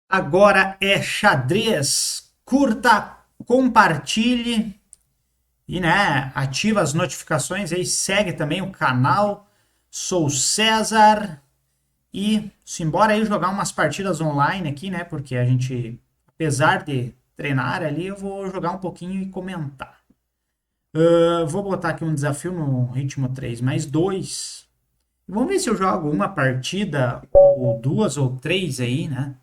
Agora é xadrez. Curta, compartilhe e, né, ativa as notificações aí, segue também o canal. Sou o César e simbora aí jogar umas partidas online aqui, né? Porque a gente, apesar de treinar ali, eu vou jogar um pouquinho e comentar. Vou botar aqui um desafio no ritmo 3+2. Vamos ver se eu jogo uma partida, ou duas ou três aí, né?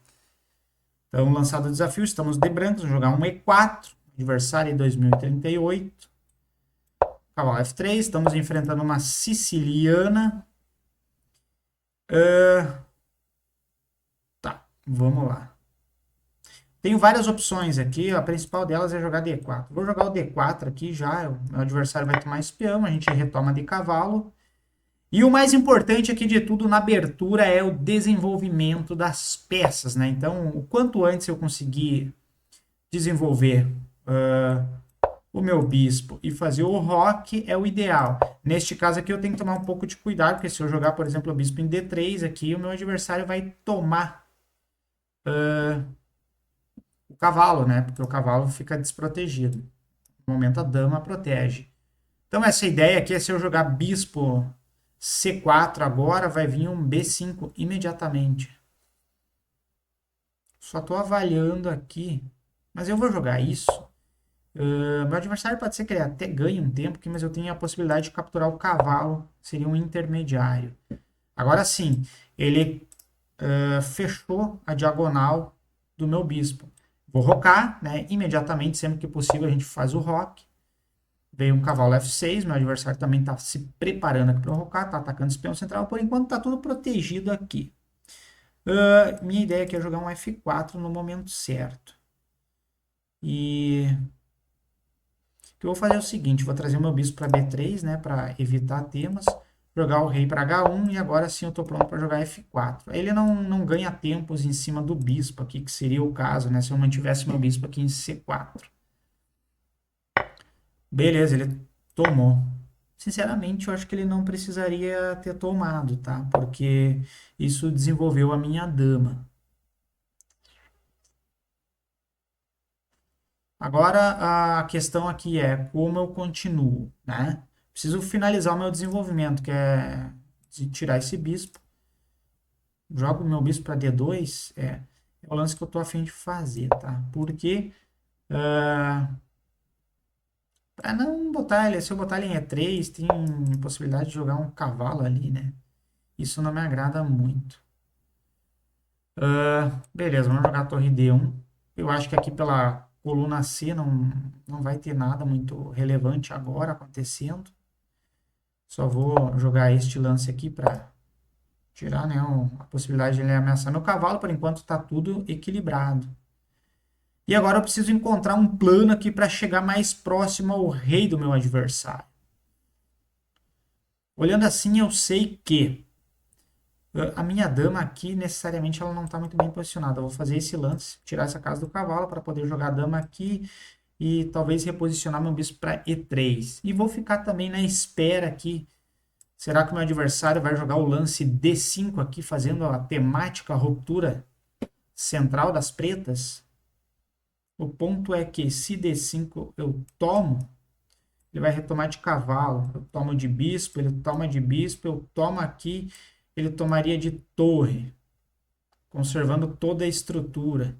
Então, lançado o desafio, estamos de brancos, vamos jogar um E4, adversário em 2038. Cavalo F3, estamos enfrentando uma siciliana. Tá, vamos lá. Tenho várias opções aqui, a principal delas é jogar D4. Vou jogar o D4 aqui já, o meu adversário vai tomar esse peão, a gente retoma de cavalo. E o mais importante aqui de tudo na abertura é o desenvolvimento das peças, né? Então, o quanto antes eu conseguir desenvolver o meu bispo e fazer o roque é o ideal. Neste caso aqui eu tenho que tomar um pouco de cuidado, porque se eu jogar, por exemplo, o bispo em D3 aqui, o meu adversário vai tomar o cavalo, né? Porque o cavalo fica desprotegido. No momento a dama protege. Então essa ideia aqui é se eu jogar bispo C4 agora, vai vir um B5 imediatamente. Só estou avaliando aqui, mas eu vou jogar isso. Meu adversário pode ser que ele até ganhe um tempo aqui, mas eu tenho a possibilidade de capturar o cavalo, seria um intermediário. Agora sim, ele fechou a diagonal do meu bispo. Vou rocar, né? Imediatamente, sempre que possível, a gente faz o roque. Veio um cavalo F6, meu adversário também está se preparando aqui para rocar, está atacando esse peão central, por enquanto está tudo protegido aqui. Minha ideia aqui é jogar um F4 no momento certo. E o que eu vou fazer é o seguinte, vou trazer o meu bispo para B3, né, para evitar temas, jogar o rei para H1 e agora sim eu estou pronto para jogar F4. Ele não ganha tempos em cima do bispo aqui, que seria o caso, né, se eu mantivesse meu bispo aqui em C4. Beleza, ele tomou. Sinceramente, eu acho que ele não precisaria ter tomado, tá? Porque isso desenvolveu a minha dama. Agora a questão aqui é como eu continuo, né? Preciso finalizar o meu desenvolvimento, que é de tirar esse bispo. Jogo o meu bispo para D2, é o lance que eu tô a fim de fazer, tá? Porque para não botar ele, se eu botar ele em E3, tem possibilidade de jogar um cavalo ali, né? Isso não me agrada muito. Beleza, vamos jogar a torre D1. Eu acho que aqui pela coluna C não vai ter nada muito relevante agora acontecendo. Só vou jogar este lance aqui para tirar, né, a possibilidade de ele ameaçar meu cavalo. Por enquanto está tudo equilibrado. E agora eu preciso encontrar um plano aqui para chegar mais próximo ao rei do meu adversário. Olhando assim, eu sei que a minha dama aqui, necessariamente, ela não está muito bem posicionada. Eu vou fazer esse lance, tirar essa casa do cavalo para poder jogar a dama aqui e talvez reposicionar meu bispo para E3. E vou ficar também na espera aqui. Será que o meu adversário vai jogar o lance D5 aqui, fazendo a temática ruptura central das pretas? O ponto é que se D5 eu tomo, ele vai retomar de cavalo. Eu tomo de bispo, ele toma de bispo, eu tomo aqui, ele tomaria de torre, conservando toda a estrutura.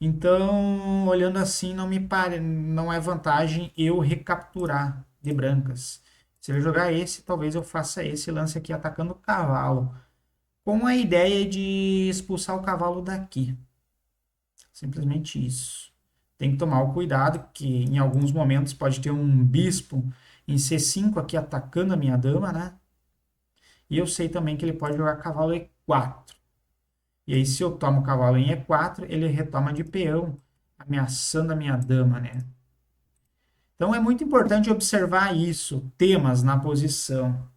Então, olhando assim, não é vantagem eu recapturar de brancas. Se ele jogar esse, talvez eu faça esse lance aqui atacando o cavalo, com a ideia de expulsar o cavalo daqui. Simplesmente isso. Tem que tomar o cuidado que em alguns momentos pode ter um bispo em C5 aqui atacando a minha dama, né? E eu sei também que ele pode jogar cavalo E4. E aí, se eu tomo o cavalo em E4, ele retoma de peão, ameaçando a minha dama, né? Então é muito importante observar isso, temas na posição.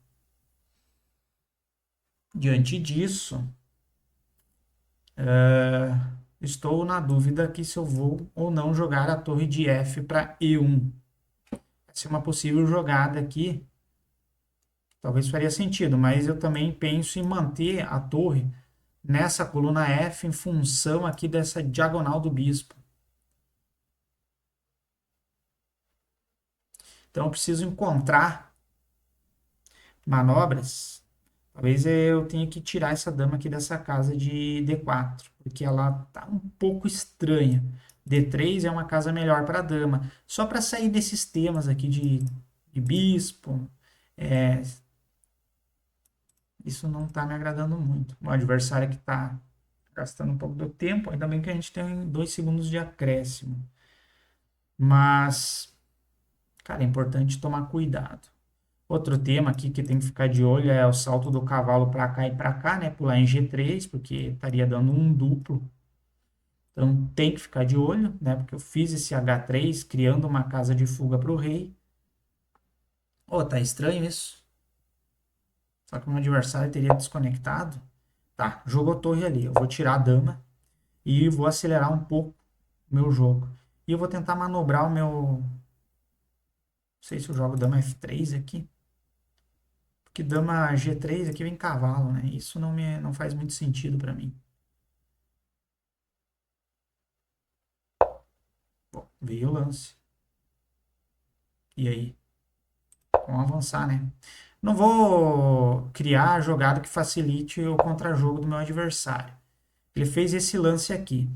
Diante disso, estou na dúvida aqui se eu vou ou não jogar a torre de F para E1. Essa é uma possível jogada aqui, talvez faria sentido, mas eu também penso em manter a torre nessa coluna F em função aqui dessa diagonal do bispo. Então eu preciso encontrar manobras. Talvez eu tenha que tirar essa dama aqui dessa casa de D4, porque ela tá um pouco estranha. D3 é uma casa melhor para dama. Só para sair desses temas aqui de bispo, isso não está me agradando muito. O adversário que está gastando um pouco do tempo, ainda bem que a gente tem 2 segundos de acréscimo. Mas, cara, é importante tomar cuidado. Outro tema aqui que tem que ficar de olho é o salto do cavalo para cá e para cá, né? Pular em G3, porque estaria dando um duplo. Então tem que ficar de olho, né? Porque eu fiz esse H3 criando uma casa de fuga para o rei. Oh, tá estranho isso. Só que o meu adversário teria desconectado. Tá, jogou torre ali. Eu vou tirar a dama e vou acelerar um pouco o meu jogo. E eu vou tentar manobrar o meu... Não sei se eu jogo dama F3 aqui. Porque dama G3 aqui vem cavalo, né? Isso não faz muito sentido para mim. Bom, veio o lance. E aí? Vamos avançar, né? Não vou criar a jogada que facilite o contra-jogo do meu adversário. Ele fez esse lance aqui.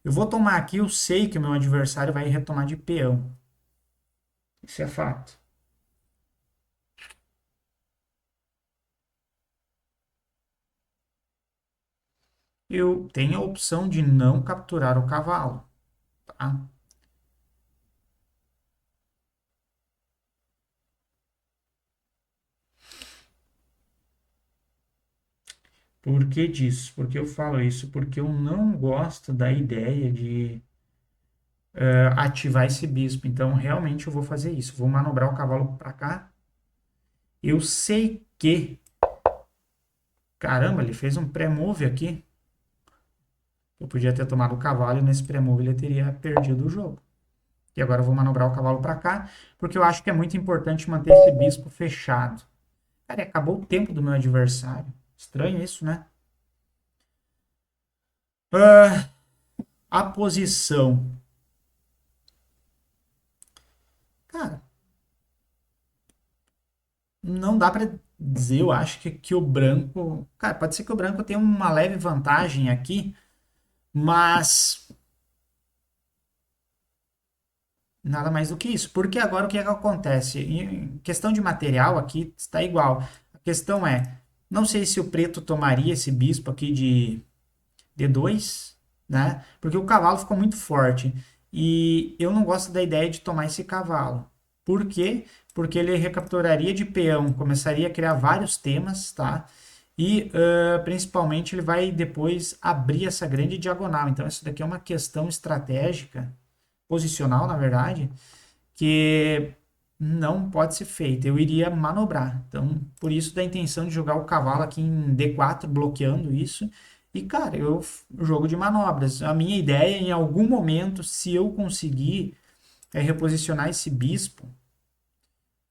Eu vou tomar aqui, eu sei que o meu adversário vai retomar de peão. Isso é fato. Eu tenho a opção de não capturar o cavalo, tá? Por que disso? Porque eu falo isso? Porque eu não gosto da ideia de ativar esse bispo. Então, realmente, eu vou fazer isso. Vou manobrar o cavalo para cá. Eu sei que... Caramba, ele fez um pré-move aqui. Eu podia ter tomado o cavalo e nesse pré-move ele teria perdido o jogo. E agora eu vou manobrar o cavalo para cá, porque eu acho que é muito importante manter esse bispo fechado. Cara, acabou o tempo do meu adversário. Estranho isso, né? A posição. Cara, não dá para dizer, eu acho que o branco... Cara, pode ser que o branco tenha uma leve vantagem aqui, mas nada mais do que isso. Porque agora o que é que acontece? Em questão de material aqui está igual. A questão é, não sei se o preto tomaria esse bispo aqui de D2, né? Porque o cavalo ficou muito forte. E eu não gosto da ideia de tomar esse cavalo. Por quê? Porque ele recapturaria de peão, começaria a criar vários temas, tá? E principalmente ele vai depois abrir essa grande diagonal. Então, isso daqui é uma questão estratégica, posicional, na verdade, que não pode ser feita. Eu iria manobrar. Então, por isso da intenção de jogar o cavalo aqui em D4, bloqueando isso. E, cara, eu jogo de manobras. A minha ideia, em algum momento, se eu conseguir reposicionar esse bispo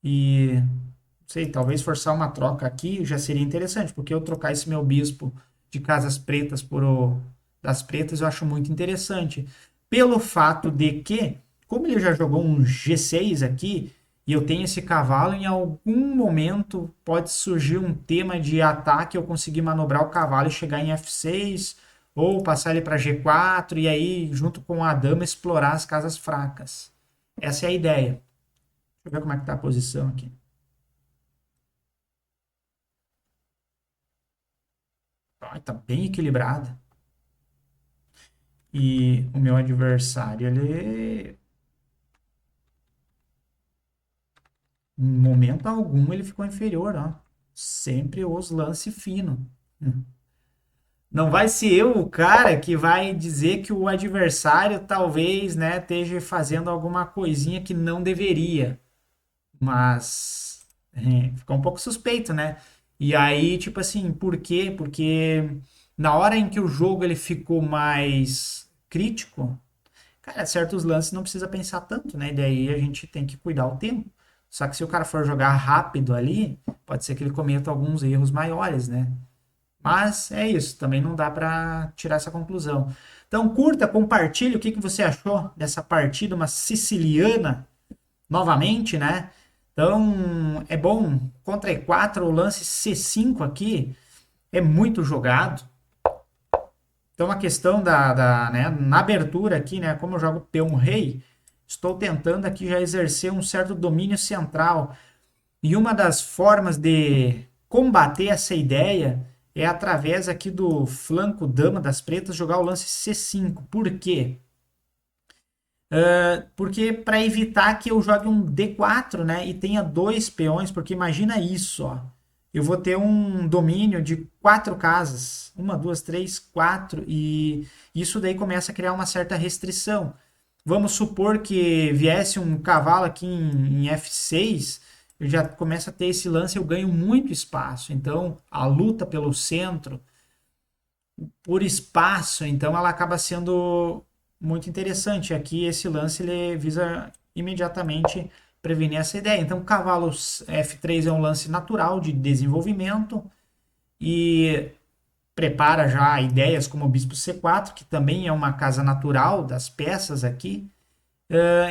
e, não sei, talvez forçar uma troca aqui, já seria interessante, porque eu trocar esse meu bispo de casas pretas por o das pretas, eu acho muito interessante. Pelo fato de que, como ele já jogou um G6 aqui, e eu tenho esse cavalo, em algum momento pode surgir um tema de ataque, eu conseguir manobrar o cavalo e chegar em F6, ou passar ele para G4, e aí, junto com a dama, explorar as casas fracas. Essa é a ideia. Deixa eu ver como é que tá a posição aqui. Tá bem equilibrada. E o meu adversário, ele em momento algum ele ficou inferior, ó. Sempre os lance fino. Não vai ser eu o cara que vai dizer que o adversário talvez, né, esteja fazendo alguma coisinha que não deveria. Mas ficou um pouco suspeito, né? E aí, tipo assim, por quê? Porque na hora em que o jogo ele ficou mais crítico, cara, certos lances não precisa pensar tanto, né? E daí a gente tem que cuidar o tempo. Só que se o cara for jogar rápido ali, pode ser que ele cometa alguns erros maiores, né? Mas é isso, também não dá para tirar essa conclusão. Então curta, compartilhe o que você achou dessa partida, uma siciliana, novamente, né? Então é bom, contra E4, o lance C5 aqui é muito jogado. Então a questão né, na abertura aqui, né, como eu jogo peão rei, estou tentando aqui já exercer um certo domínio central. E uma das formas de combater essa ideia é através aqui do flanco dama das pretas jogar o lance C5. Por quê? Porque para evitar que eu jogue um D4, né, e tenha dois peões, porque imagina isso, ó. Eu vou ter um domínio de 4 casas, uma, duas, três, quatro, e isso daí começa a criar uma certa restrição. Vamos supor que viesse um cavalo aqui em F6, eu já começo a ter esse lance, eu ganho muito espaço. Então, a luta pelo centro, por espaço, então ela acaba sendo muito interessante. Aqui esse lance ele visa imediatamente prevenir essa ideia. Então, cavalo F3 é um lance natural de desenvolvimento e prepara já ideias como o bispo C4, que também é uma casa natural das peças aqui.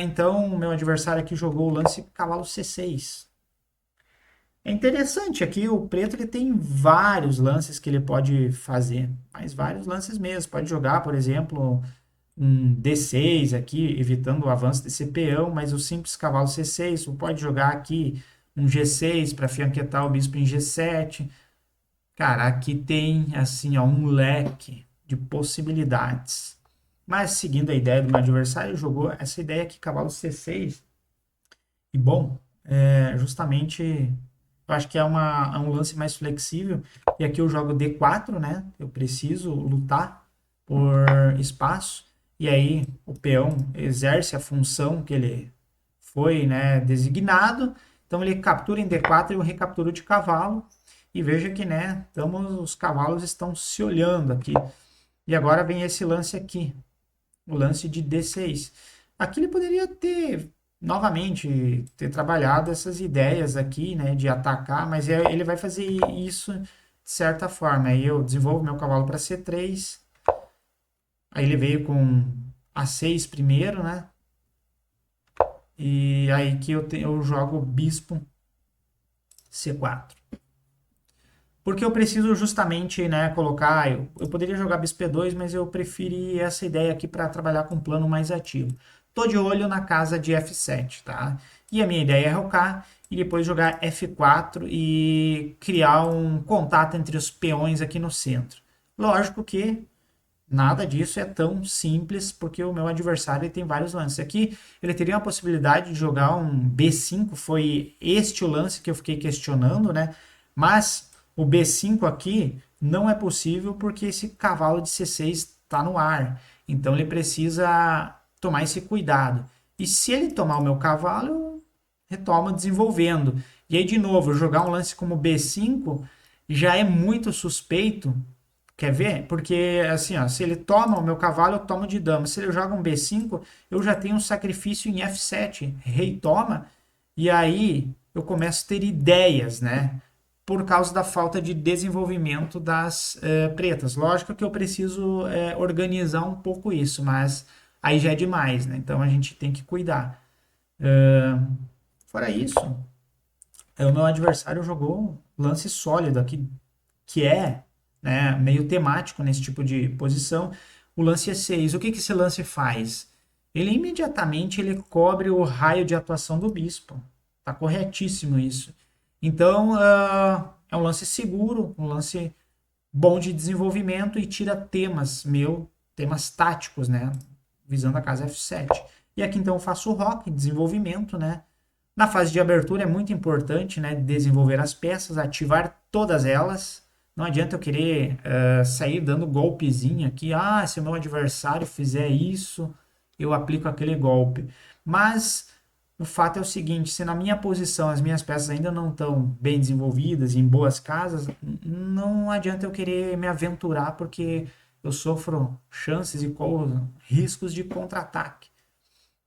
Então, o meu adversário aqui jogou o lance cavalo C6. É interessante, aqui o preto ele tem vários lances que ele pode fazer, mas vários lances mesmo. Pode jogar, por exemplo, um D6 aqui, evitando o avanço desse peão, mas o simples cavalo C6, ou pode jogar aqui um G6 para fianquetar o bispo em G7. Cara, aqui tem assim, ó, um leque de possibilidades. Mas seguindo a ideia do meu adversário, jogou essa ideia aqui, cavalo C6. E bom, justamente eu acho que é um lance mais flexível. E aqui eu jogo D4, né? Eu preciso lutar por espaço. E aí o peão exerce a função que ele foi, né, designado. Então ele captura em D4 e eu recapturo de cavalo. E veja que, né, os cavalos estão se olhando aqui. E agora vem esse lance aqui, o lance de D6. Aqui ele poderia ter, novamente, ter trabalhado essas ideias aqui, né, de atacar, mas ele vai fazer isso de certa forma. Aí eu desenvolvo meu cavalo para C3, aí ele veio com A6 primeiro, né, e aí que eu jogo o bispo C4. Porque eu preciso justamente, né, colocar. Eu poderia jogar bispo E2, mas eu preferi essa ideia aqui para trabalhar com um plano mais ativo. Tô de olho na casa de F7, tá? E a minha ideia é rocar e depois jogar F4 e criar um contato entre os peões aqui no centro. Lógico que nada disso é tão simples, porque o meu adversário tem vários lances. Aqui ele teria a possibilidade de jogar um B5, foi este o lance que eu fiquei questionando, né? Mas o B5 aqui não é possível porque esse cavalo de C6 está no ar. Então ele precisa tomar esse cuidado. E se ele tomar o meu cavalo, eu retomo desenvolvendo. E aí, de novo, jogar um lance como B5 já é muito suspeito. Quer ver? Porque assim, ó, se ele toma o meu cavalo, eu tomo de dama. Se ele joga um B5, eu já tenho um sacrifício em F7. Rei toma. E aí eu começo a ter ideias, né? Por causa da falta de desenvolvimento das pretas. Lógico que eu preciso organizar um pouco isso, mas aí já é demais, né? Então a gente tem que cuidar. Fora isso, o meu adversário jogou um lance sólido aqui, que é, né, meio temático nesse tipo de posição. O lance é 6. O que esse lance faz? Ele imediatamente ele cobre o raio de atuação do bispo. Tá corretíssimo isso. Então, é um lance seguro, um lance bom de desenvolvimento e tira temas táticos, né? Visando a casa F7. E aqui então eu faço o rock, desenvolvimento, né? Na fase de abertura é muito importante, né? Desenvolver as peças, ativar todas elas. Não adianta eu querer sair dando golpezinho aqui. Ah, se o meu adversário fizer isso, eu aplico aquele golpe. Mas o fato é o seguinte: se na minha posição as minhas peças ainda não estão bem desenvolvidas, em boas casas, não adianta eu querer me aventurar porque eu sofro chances e corro riscos de contra-ataque.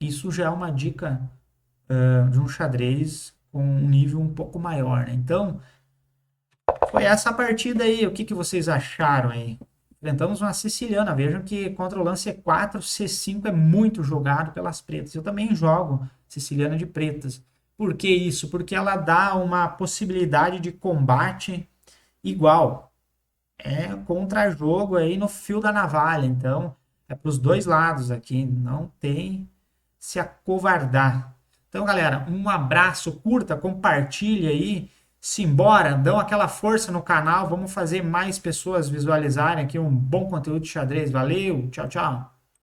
Isso já é uma dica de um xadrez com um nível um pouco maior, né? Então, Foi essa partida aí. O que vocês acharam aí? Enfrentamos uma siciliana. Vejam que contra o lance C4, C5 é muito jogado pelas pretas. Eu também jogo siciliana de pretas. Por que isso? Porque ela dá uma possibilidade de combate igual. É contra-jogo aí no fio da navalha. Então, é para os dois lados aqui. Não tem se acovardar. Então, galera, um abraço, curta, compartilha aí. Simbora, dão aquela força no canal. Vamos fazer mais pessoas visualizarem aqui um bom conteúdo de xadrez. Valeu, tchau, tchau.